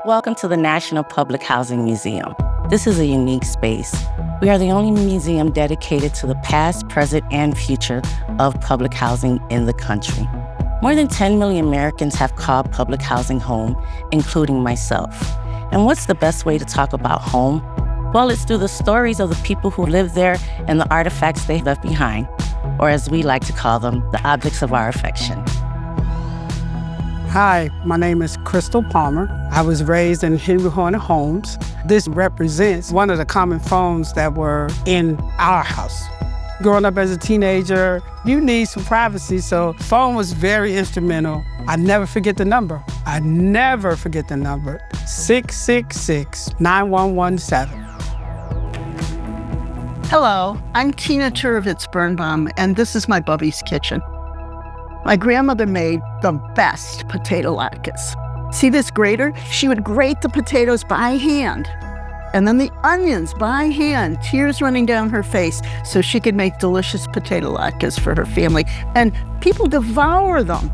Welcome to the National Public Housing Museum. This is a unique space. We are the only museum dedicated to the past, present, and future of public housing in the country. More than 10 million Americans have called public housing home, including myself. And what's the best way to talk about home? Well, it's through the stories of the people who live there and the artifacts they left behind, or as we like to call them, the objects of our affection. Hi, my name is Crystal Palmer. I was raised in Henry Horner homes. This represents one of the common phones that were in our house. Growing up as a teenager, you need some privacy, so phone was very instrumental. I never forget the number. 666-9117. Hello, I'm Tina Turovitz Birnbaum, and this is my Bubby's Kitchen. My grandmother made the best potato latkes. See this grater? She would grate the potatoes by hand, and then the onions by hand, tears running down her face, so she could make delicious potato latkes for her family, and people devour them.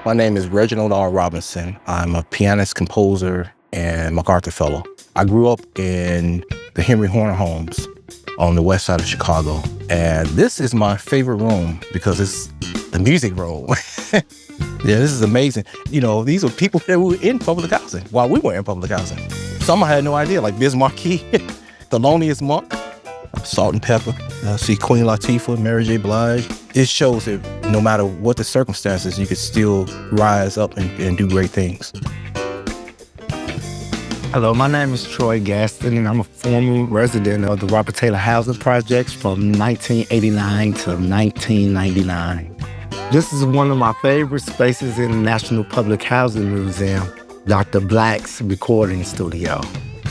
My name is Reginald Robinson. I'm a pianist, composer, and MacArthur Fellow. I grew up in the Henry Horner homes on the west side of Chicago. And this is my favorite room because it's the music room. Yeah, this is amazing. You know, these are people that were in public housing while we were in public housing. Some I had no idea, like Biz Markie, Thelonious Monk, Salt and Pepper. See Queen Latifah, Mary J. Blige. It shows that no matter what the circumstances, you could still rise up and do great things. Hello, my name is Troy Gaston, and I'm a former resident of the Robert Taylor Housing Projects from 1989 to 1999. This is one of my favorite spaces in the National Public Housing Museum, Dr. Black's recording studio.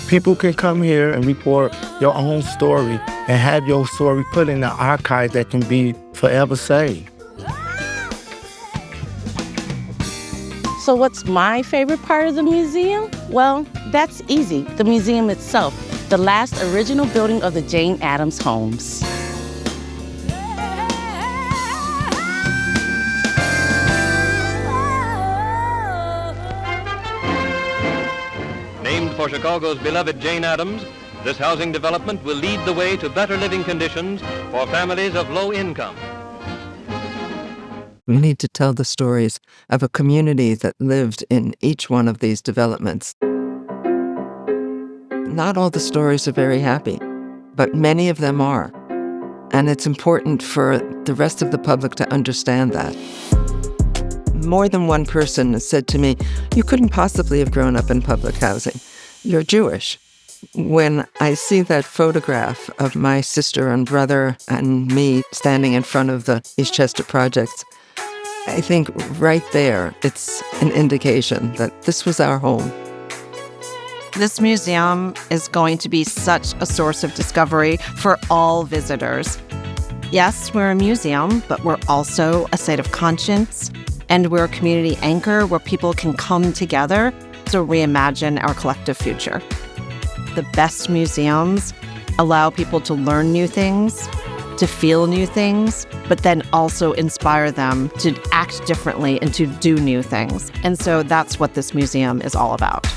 People can come here and report your own story and have your story put in the archive that can be forever saved. So what's my favorite part of the museum? Well, that's easy. The museum itself, the last original building of the Jane Addams homes. Named for Chicago's beloved Jane Addams, this housing development will lead the way to better living conditions for families of low income. We need to tell the stories of a community that lived in each one of these developments. Not all the stories are very happy, but many of them are. And it's important for the rest of the public to understand that. More than one person has said to me, "You couldn't possibly have grown up in public housing. You're Jewish." When I see that photograph of my sister and brother and me standing in front of the Eastchester Projects, I think right there, it's an indication that this was our home. This museum is going to be such a source of discovery for all visitors. Yes, we're a museum, but we're also a site of conscience, and we're a community anchor where people can come together to reimagine our collective future. The best museums allow people to learn new things, to feel new things, but then also inspire them to act differently and to do new things. And so that's what this museum is all about.